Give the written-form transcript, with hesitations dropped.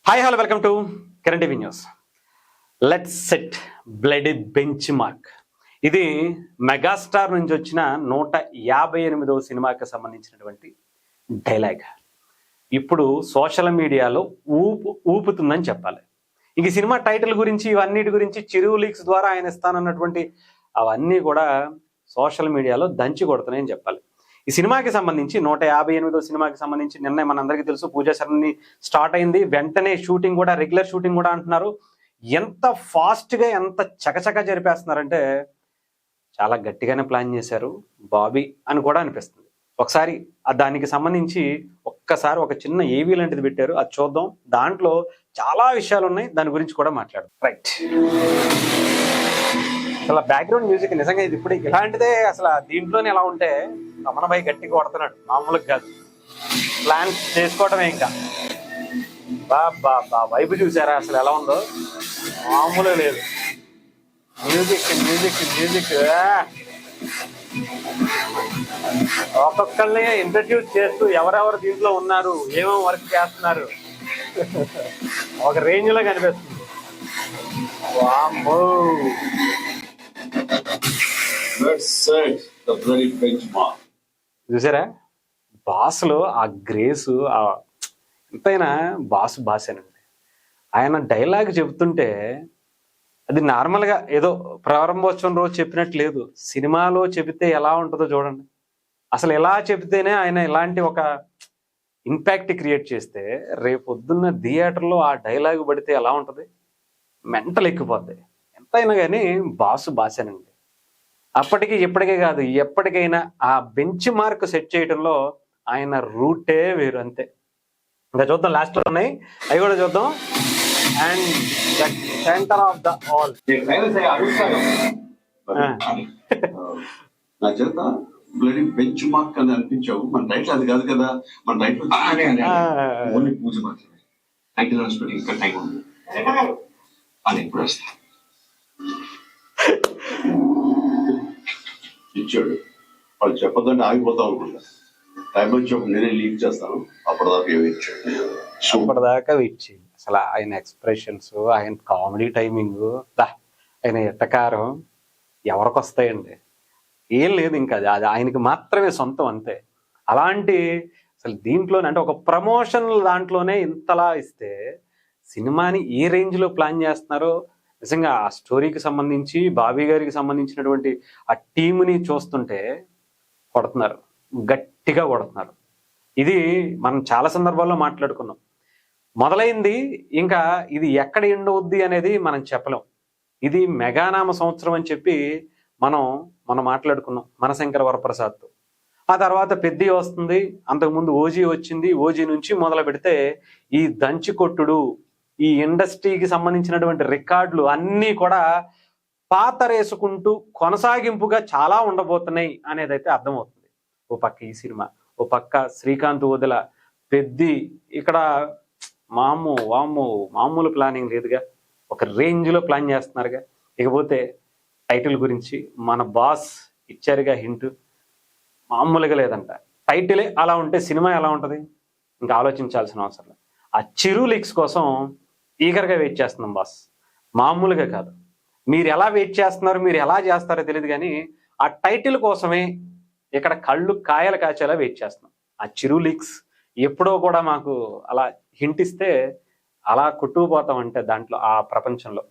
Hi hello welcome to current TV news. Let's set bloody bench mark. ఇది megastar నుంచి వచ్చిన 158వ సినిమాకి సంబంధించినటువంటి డైలాగ్. ఇప్పుడు సోషల్ మీడియాలో ఊపుతుందని చెప్పాలి. ఇంక సినిమా టైటిల్ గురించి ఇవన్నిటి గురించి చిరు లీక్స్ ద్వారా ఆయన ఇస్తానన్నటువంటి అవన్నీ కూడా సోషల్ మీడియాలో దంచి కొడుతున్నాయని చెప్పాలి. ఈ సినిమాకి సంబంధించి 158వ సినిమాకి సంబంధించి నిన్న మనందరికీ తెలుసు పూజా శరణి స్టార్ట్ అయింది. వెంటనే షూటింగ్ కూడా రెగ్యులర్ షూటింగ్ కూడా అంటున్నారు. ఎంత ఫాస్ట్గా ఎంత చకచక జరిపేస్తున్నారంటే చాలా గట్టిగానే ప్లాన్ చేశారు బాబీ అని కూడా అనిపిస్తుంది. ఒకసారి దానికి సంబంధించి ఒక్కసారి ఒక చిన్న ఏవీ లాంటిది పెట్టారు, అది చూద్దాం. దాంట్లో చాలా విషయాలు ఉన్నాయి, దాని గురించి కూడా మాట్లాడు. రైట్, అసలు బ్యాక్గ్రౌండ్ మ్యూజిక్ నిజంగా ఇది ఇప్పుడు ఇలాంటిదే. అసలు దీంట్లోనే ఎలా ఉంటే రమణ భాయ్ గట్టిగా కొడుతున్నాడు, మామూలుగా కాదు. ప్లాన్ చేసుకోవటమే ఇంకా. బా వైపు చూసారా అసలు ఎలా ఉందో, మామూలుగా లేదు. మ్యూజిక్ మ్యూజిక్ మ్యూజిక్ ఒక్కొక్కరిని ఇంట్రడ్యూస్ చేస్తూ ఎవరెవరు దీంట్లో ఉన్నారు, ఏమేమి వర్క్ చేస్తున్నారు ఒక రేంజ్ లో కనిపిస్తుంది. వామ్మో, చూసారా బాస్లో ఆ గ్రేసు, ఎంతైనా బాసేనండి. ఆయన డైలాగ్ చెబుతుంటే అది నార్మల్గా ఏదో ప్రారంభోత్సవం రోజు చెప్పినట్టు లేదు, సినిమాలో చెబితే ఎలా ఉంటుందో చూడండి. అసలు ఎలా చెబితేనే ఆయన ఇలాంటి ఒక ఇంపాక్ట్ క్రియేట్ చేస్తే రేపొద్దున్న థియేటర్లో ఆ డైలాగ్ పడితే ఎలా ఉంటుంది, మెంటల్ ఎక్కిపోద్ది. ఎంతైనా కానీ బాసేనండి. అప్పటికి ఇప్పటికే కాదు, ఎప్పటికైనా ఆ బెంచ్ మార్క్ సెట్ చేయడంలో ఆయన రూటే వేరు, అంతే. ఇంకా చూద్దాం, లాస్ట్ లో ఉన్నాయి అవి కూడా చూద్దాం. And the centre of the all నా చేత బ్లడీ బెంచ్ మార్క్ అని అనిపించావు. మన టైటిల్ అది కాదు కదా, మన టైటిల్ ఓన్లీ పూజ మాత్రమే. టైటిల్ హాస్పిటల్ ఇంకా టైం ఉంది అని ఎప్పుడు వస్తా ఇచ్చాడు. వాళ్ళు చెప్పదంటే ఆగిపోతాం అనుకుంటా. టైం వచ్చి ఒక నేనే లీక్ చేస్తాను, అప్పటిదాకా వెయిట్ చేయండి. అసలు ఆయన ఎక్స్ప్రెషన్స్, ఆయన కామెడీ టైమింగ్, ఆయన ఎట్టకారం ఎవరికి వస్తాయండి? ఏం లేదు, ఇంకా అది ఆయనకి మాత్రమే సొంతం, అంతే. అలాంటి అసలు దీంట్లోనే అంటే ఒక ప్రమోషన్ దాంట్లోనే ఇంతలా ఇస్తే సినిమాని ఏ రేంజ్లో ప్లాన్ చేస్తున్నారో నిజంగా. ఆ స్టోరీకి సంబంధించి బాబీ గారికి సంబంధించినటువంటి ఆ టీముని చూస్తుంటే కొడుతున్నారు, గట్టిగా కొడుతున్నారు. ఇది మనం చాలా సందర్భాల్లో మాట్లాడుకున్నాం. మొదలైంది, ఇంకా ఇది ఎక్కడ ఎండ్ అవుద్ది అనేది మనం చెప్పలేం. ఇది మెగానామ సంవత్సరం అని చెప్పి మనం మాట్లాడుకున్నాం మనశంకర వరప్రసాద్తో. ఆ తర్వాత పెద్ది వస్తుంది, అంతకుముందు ఓజీ వచ్చింది. ఓజీ నుంచి మొదలు పెడితే ఈ దంచి కొట్టుడు, ఈ ఇండస్ట్రీకి సంబంధించినటువంటి రికార్డులు అన్నీ కూడా పాతరేసుకుంటూ కొనసాగింపుగా చాలా ఉండబోతున్నాయి అనేది అయితే అర్థమవుతుంది. ఓ పక్క ఈ సినిమా, ఓ పక్క శ్రీకాంత్ వదిల పెద్ది, ఇక్కడ మామూలు ప్లానింగ్ లేదుగా, ఒక రేంజ్లో ప్లాన్ చేస్తున్నారుగా. ఇకపోతే టైటిల్ గురించి మన బాస్ ఇచ్చారుగా హింట్, మామూలుగా లేదంట. టైటిలే అలా ఉంటే సినిమా ఎలా ఉంటుంది ఇంకా ఆలోచించాల్సిన అవసరం లేదు. ఆ చిరు లీక్స్ కోసం ఈగర్గా వెయిట్ చేస్తున్నాం బాస్, మామూలుగా కాదు. మీరు ఎలా వెయిట్ చేస్తున్నారు, మీరు ఎలా చేస్తారో తెలియదు, కానీ ఆ టైటిల్ కోసమే ఇక్కడ కళ్ళు కాయలు కాచేలా వెయిట్ చేస్తున్నాం. ఆ చిరు లీక్స్ ఎప్పుడో కూడా మాకు అలా హింట్ ఇస్తే అలా కొట్టుకుపోతామంటే దాంట్లో ఆ ప్రపంచంలో